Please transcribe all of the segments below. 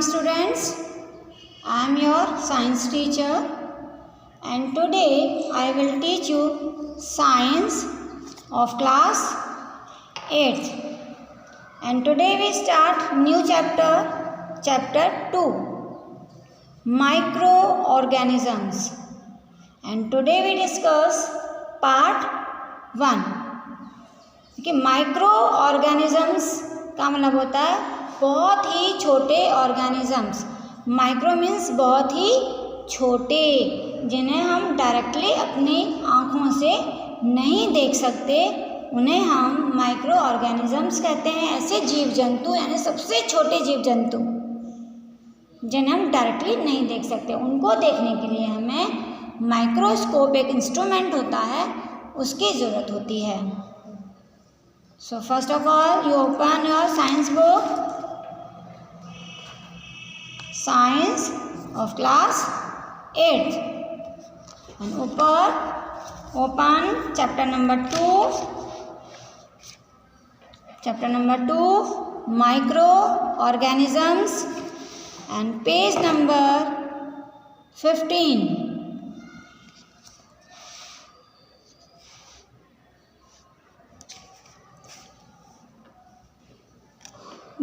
morning students. I am your science teacher and today I will teach you science of class 8th. And today we start new chapter 2, microorganisms. And today we discuss part 1. कि micro organisms का मतलब होता है बहुत ही छोटे organisms. Micro means बहुत ही छोटे, जिन्हें हम डायरेक्टली अपनी आँखों से नहीं देख सकते, उन्हें हम माइक्रो ऑर्गेनिजम्स कहते हैं. ऐसे जीव जंतु यानी सबसे छोटे जीव जंतु जिन्हें हम डायरेक्टली नहीं देख सकते, उनको देखने के लिए हमें माइक्रोस्कोप एक इंस्ट्रूमेंट होता है, उसकी ज़रूरत होती है. So first of all, you open your science book, science of class 8th, and open chapter number 2, microorganisms, and page number 15.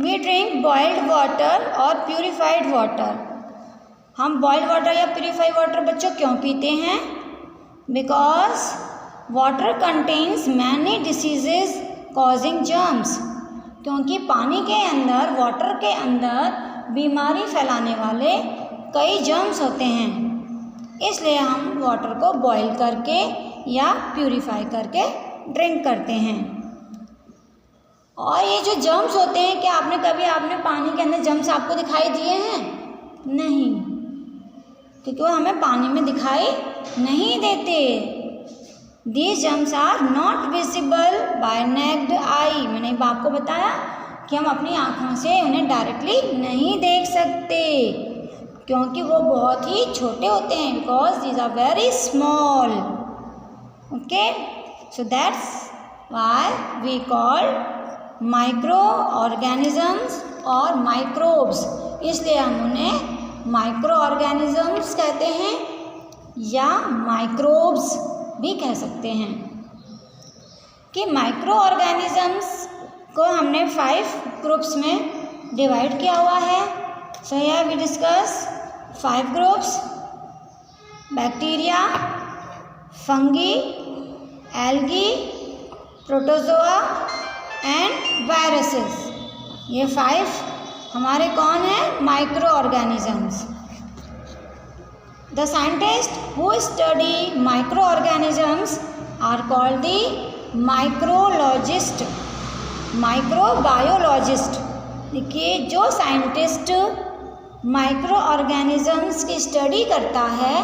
We drink boiled water और purified water. हम boiled water या purified water बच्चों क्यों पीते हैं? Because water contains many diseases causing germs. क्योंकि पानी के अंदर, वाटर के अंदर बीमारी फैलाने वाले कई जर्म्स होते हैं, इसलिए हम वाटर को बॉईल करके या प्यूरिफाई करके ड्रिंक करते हैं. और ये जो जर्म्स होते हैं, क्या आपने पानी के अंदर जर्म्स आपको दिखाई दिए हैं? नहीं, क्योंकि वो हमें पानी में दिखाई नहीं देते. These germs are not visible by naked eye. मैंने आपको बताया कि हम अपनी आँखों से उन्हें डायरेक्टली नहीं देख सकते, क्योंकि वो बहुत ही छोटे होते हैं. Because these are very small. Okay, so that's why we call micro organisms और माइक्रोब्स. इसलिए हम उन्हें माइक्रो ऑर्गेनिजम्स कहते हैं या माइक्रोब्स भी कह सकते हैं. कि माइक्रो ऑर्गेनिजम्स को हमने 5 ग्रुप्स में डिवाइड किया हुआ है. So here we discuss 5 groups: bacteria, fungi, algae, protozoa and viruses. ये 5 हमारे कौन है? Micro organisms. The scientist who study micro organisms are called the micrologist, microbiologist. देखिए, जो साइंटिस्ट माइक्रो ऑर्गेनिजम्स की स्टडी करता है,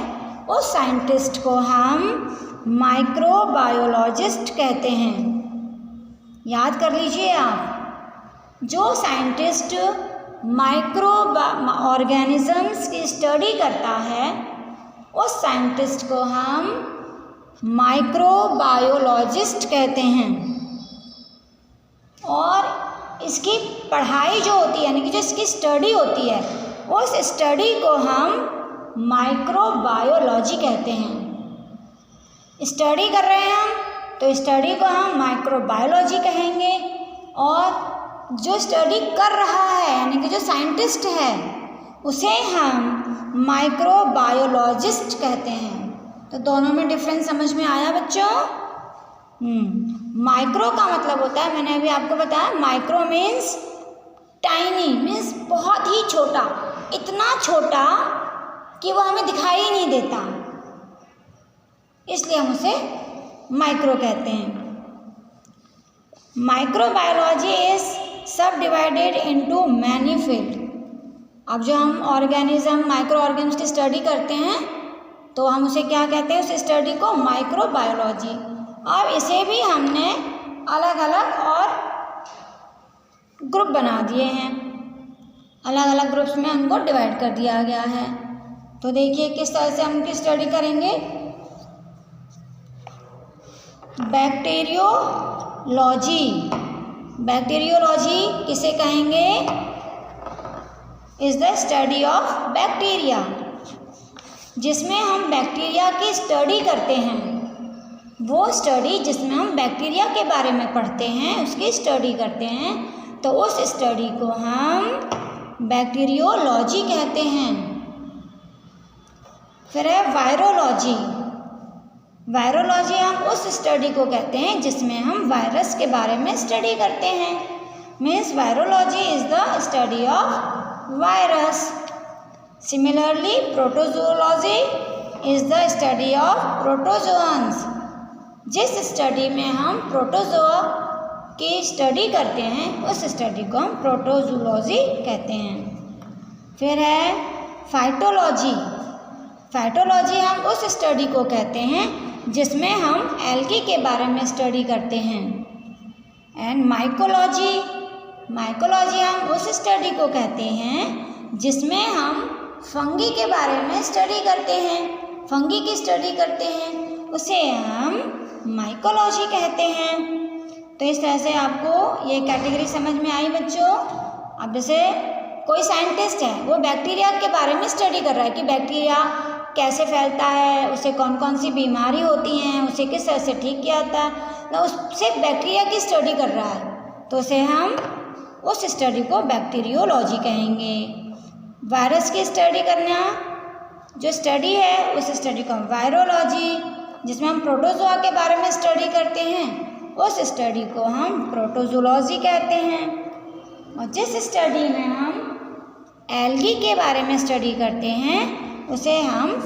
उस साइंटिस्ट को हम माइक्रोबायोलॉजिस्ट कहते हैं. याद कर लीजिए आप, जो साइंटिस्ट माइक्रो ऑर्गेनिजम्स की स्टडी करता है, उस साइंटिस्ट को हम माइक्रोबायोलॉजिस्ट कहते हैं. और इसकी पढ़ाई जो होती है, यानी कि जो इसकी स्टडी होती है, उस स्टडी को हम माइक्रोबायोलॉजी कहते हैं. स्टडी कर रहे हैं हम, तो स्टडी को हम माइक्रोबायोलॉजी कहेंगे. और जो स्टडी कर रहा है, यानी कि जो साइंटिस्ट है, उसे हम माइक्रोबायोलॉजिस्ट कहते हैं. तो दोनों में डिफरेंस समझ में आया बच्चों? माइक्रो का मतलब होता है, मैंने अभी आपको बताया, माइक्रो मीन्स टाइनी, मीन्स बहुत ही छोटा, इतना छोटा कि वो हमें दिखाई ही नहीं देता, इसलिए हम उसे माइक्रो कहते हैं. माइक्रोबायोलॉजी इज सब डिवाइडेड इनटू मैनी फील्ड. अब जो हम ऑर्गेनिज्म, माइक्रो ऑर्गेनिज्म की स्टडी करते हैं, तो हम उसे क्या कहते हैं? उस स्टडी को माइक्रोबायोलॉजी. अब इसे भी हमने अलग अलग और ग्रुप बना दिए हैं, अलग अलग ग्रुप्स में हमको डिवाइड कर दिया गया है. तो देखिए किस तरह से हम उनकी स्टडी करेंगे. बैक्टीरियोलॉजी. बैक्टीरियोलॉजी किसे कहेंगे? Is the study of bacteria, जिसमें हम बैक्टीरिया की स्टडी करते हैं। वो स्टडी जिसमें हम बैक्टीरिया के बारे में पढ़ते हैं, उसकी स्टडी करते हैं, तो उस स्टडी को हम बैक्टीरियोलॉजी कहते हैं। फिर है वायरोलॉजी। वायरोलॉजी हम उस स्टडी को कहते हैं जिसमें हम वायरस के बारे में स्टडी करते हैं। Means virology is the study of virus. Similarly protozoology is the study of protozoans. जिस स्टडी में हम प्रोटोजोआ की स्टडी करते हैं, उस स्टडी को हम प्रोटोजोलॉजी कहते हैं। फिर है फाइटोलॉजी। फाइटोलॉजी हम उस स्टडी को कहते हैं जिसमें हम एल्गी के बारे में स्टडी करते हैं। And mycology. माइकोलॉजी हम उस स्टडी को कहते हैं जिसमें हम फंगी के बारे में स्टडी करते हैं, फंगी की स्टडी करते हैं, उसे हम माइकोलॉजी कहते हैं। तो इस तरह से आपको ये कैटेगरी समझ में आई बच्चों। अब जैसे कोई साइंटिस्ट है, वो बैक्टीरिया के बारे में स्टडी कर रहा है कि बैक्टीरिया कैसे फैलता है, उसे कौन कौन सी बीमारी होती हैं, उसे किस तरह से ठीक किया जाता है, ना उससे बैक्टीरिया की स्टडी कर रहा है, तो उसे हम उस स्टडी को बैक्टीरियोलॉजी कहेंगे। वायरस की स्टडी करना जो स्टडी है, उस स्टडी को वायरोलॉजी, जिसमें हम प्रोटोजोआ के बारे में स्टडी करते हैं, उस स्टडी को हम प्रोटोजोलॉजी कहते हैं। और जिस स्टडी में हम एल्गी के बारे में स्टडी करते हैं, उसे हम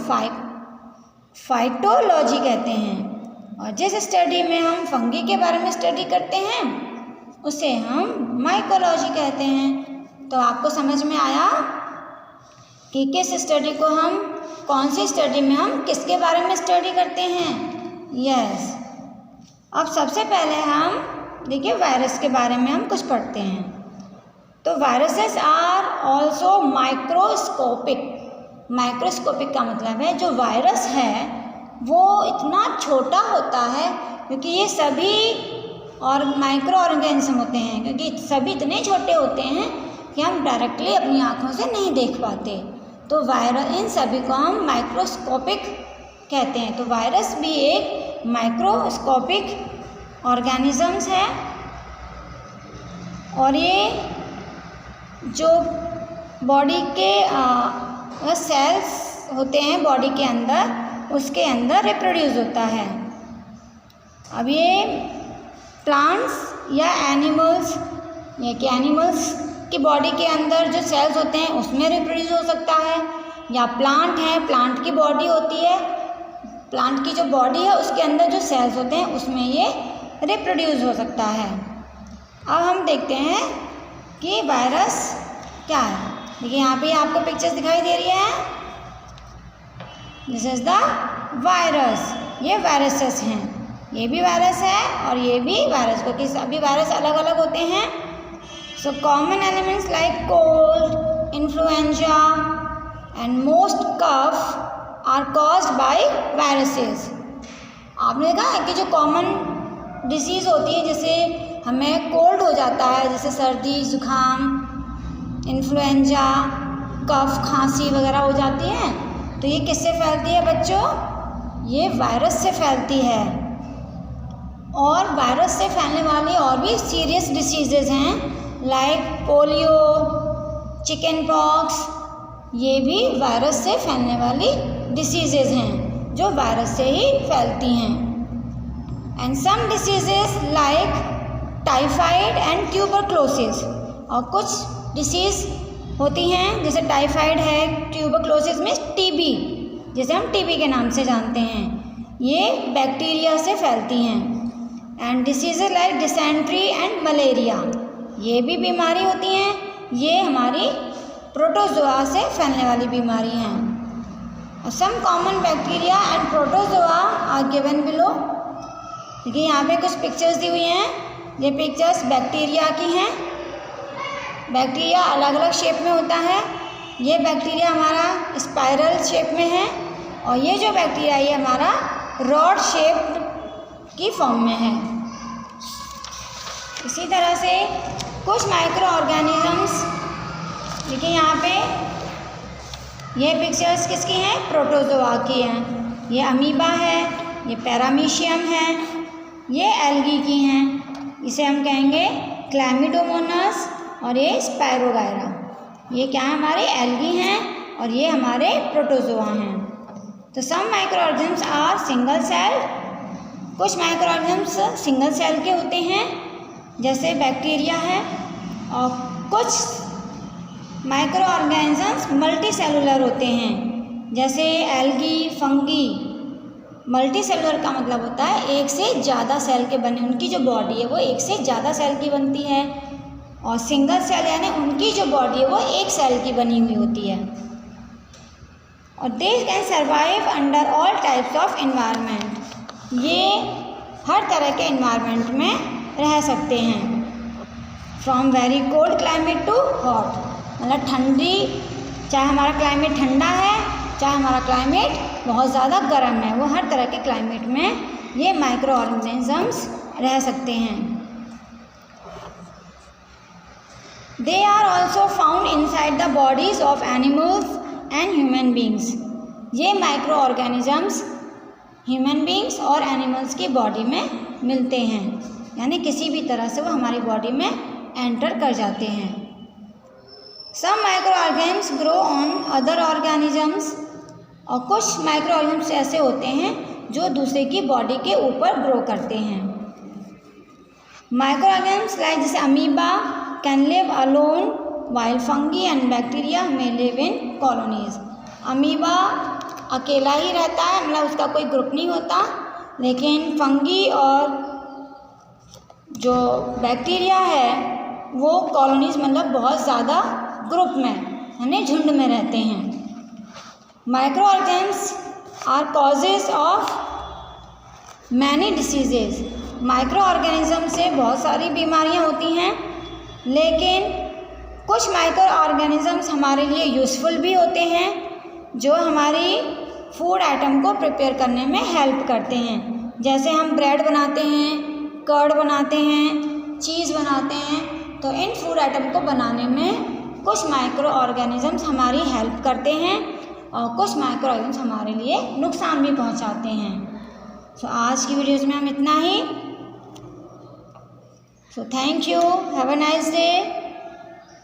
फाइटोलॉजी कहते हैं। और जिस स्टडी में हम फंगी के बारे में स्टडी करते हैं, उसे हम माइकोलॉजी कहते हैं। तो आपको समझ में आया कि किस स्टडी को हम, कौन सी स्टडी में हम किसके बारे में स्टडी करते हैं। यस। अब सबसे पहले हम देखिए वायरस के बारे में हम कुछ पढ़ते हैं। तो viruses are also microscopic. Microscopic का मतलब है जो वायरस है वो इतना छोटा होता है, क्योंकि ये सभी और माइक्रो ऑर्गेनिज्म होते हैं, क्योंकि सभी इतने छोटे होते हैं कि हम डायरेक्टली अपनी आँखों से नहीं देख पाते। तो वायरस, इन सभी को हम माइक्रोस्कोपिक कहते हैं। तो वायरस भी एक माइक्रोस्कोपिक ऑर्गेनिजम्स है। और ये जो बॉडी के सेल्स होते हैं बॉडी के अंदर, उसके अंदर रिप्रोड्यूस होता है। अब ये प्लांट्स या एनिमल्स, ये कि एनिमल्स की बॉडी के अंदर जो सेल्स होते हैं उसमें रिप्रोड्यूस हो सकता है, या प्लांट है, प्लांट की बॉडी होती है, प्लांट की जो बॉडी है उसके अंदर जो सेल्स होते हैं उसमें ये रिप्रोड्यूस हो सकता है। अब हम देखते हैं कि वायरस क्या है। देखिए यहाँ पे आपको पिक्चर्स दिखाई दे रही है। This is the virus. ये वायरसेस हैं, ये भी वायरस है और ये भी वायरस, क्योंकि सभी वायरस अलग अलग होते हैं। So common elements like cold, influenza and most cough are caused by viruses. आपने देखा है कि जो कॉमन डिसीज़ होती है, जैसे हमें कोल्ड हो जाता है, जैसे सर्दी, जुकाम, इन्फ्लुएंजा, कफ, खांसी वगैरह हो जाती है, तो ये किससे फैलती है बच्चों? ये वायरस से फैलती है। और वायरस से फैलने वाली और भी सीरियस डिसीजेज हैं लाइक पोलियो, चिकन पॉक्स, ये भी वायरस से फैलने वाली डिसीजेज हैं जो वायरस से ही फैलती हैं। And some diseases like typhoid and tuberculosis, और कुछ डिसीज़ होती हैं जैसे टाइफाइड है, ट्यूबरक्लोसिस में टीबी, जिसे हम टीबी के नाम से जानते हैं, ये बैक्टीरिया से फैलती हैं। And diseases like dysentery and malaria, ये भी बीमारी होती हैं, ये हमारी प्रोटोजोआ से फैलने वाली बीमारी हैं। Some common bacteria and protozoa are given below. देखिए यहाँ पे कुछ पिक्चर्स दी हुई हैं, ये पिक्चर्स बैक्टीरिया की हैं। बैक्टीरिया अलग अलग शेप में होता है। ये बैक्टीरिया हमारा स्पाइरल शेप में है, और ये जो बैक्टीरिया ये हमारा रॉड शेप की फॉर्म में है। इसी तरह से कुछ माइक्रो ऑर्गेनिजम्स देखिए यहाँ पे ये पिक्चर्स किसकी हैं, प्रोटोजोआ की हैं। ये अमीबा है, ये पैरामीशियम है, ये एल्गी की हैं। इसे हम कहेंगे क्लैमिडोमोनास और ये स्पायरोगायरा। ये क्या है, हमारे एल्गी हैं और ये हमारे प्रोटोजोआ हैं। तो some micro organisms are single cell, कुछ माइक्रो ऑर्गेनिजम्स सिंगल सेल के होते हैं जैसे बैक्टीरिया है, और कुछ माइक्रो ऑर्गेनिजम्स मल्टी सेलुलर होते हैं जैसे एल्गी, फंगी। मल्टी सेलुलर का मतलब होता है एक से ज़्यादा सेल के बने, उनकी जो बॉडी है वो एक से ज़्यादा सेल की बनती है, और सिंगल सेल यानी उनकी जो बॉडी है वो एक सेल की बनी हुई होती है। और they can survive under all types of environment, ये हर तरह के इन्वायरमेंट में रह सकते हैं। From very cold climate to hot, मतलब ठंडी, चाहे हमारा क्लाइमेट ठंडा है चाहे हमारा क्लाइमेट बहुत ज़्यादा गर्म है, वो हर तरह के क्लाइमेट में ये माइक्रो ऑर्गेनिजम्स रह सकते हैं। They are also found inside the bodies of animals and human beings, ये माइक्रो ऑर्गेनिजम्स ह्यूमन बींग्स और एनिमल्स की बॉडी में मिलते हैं, यानी किसी भी तरह से वो हमारी बॉडी में एंटर कर जाते हैं। Some micro organisms grow on other organisms, और कुछ माइक्रो ऑर्गेनिजम्स ऐसे होते हैं जो दूसरे की बॉडी के ऊपर ग्रो करते हैं। माइक्रो ऑर्गेनिजम्स लाइक जैसे amoeba can live alone while fungi and bacteria में लिव इन कॉलोनीज। अमीबा अकेला ही रहता है, मतलब उसका कोई ग्रुप नहीं होता, लेकिन फंगी और जो बैक्टीरिया है वो कॉलोनीज मतलब बहुत ज़्यादा ग्रुप में यानी झुंड में रहते हैं। Micro organisms are causes of many diseases, micro organism से बहुत सारी बीमारियां होती हैं, लेकिन कुछ माइक्रो ऑर्गेनिजम्स हमारे लिए यूज़फुल भी होते हैं जो हमारी फूड आइटम को प्रिपेयर करने में हेल्प करते हैं। जैसे हम ब्रेड बनाते हैं, कर्ड बनाते हैं, चीज़ बनाते हैं, तो इन फूड आइटम को बनाने में कुछ माइक्रो ऑर्गेनिजम्स हमारी हेल्प करते हैं और कुछ माइक्रो ऑर्गेनिजम्स हमारे लिए नुकसान भी पहुंचाते हैं। सो आज की वीडियोज़ में हम इतना ही। So thank you, have a nice day.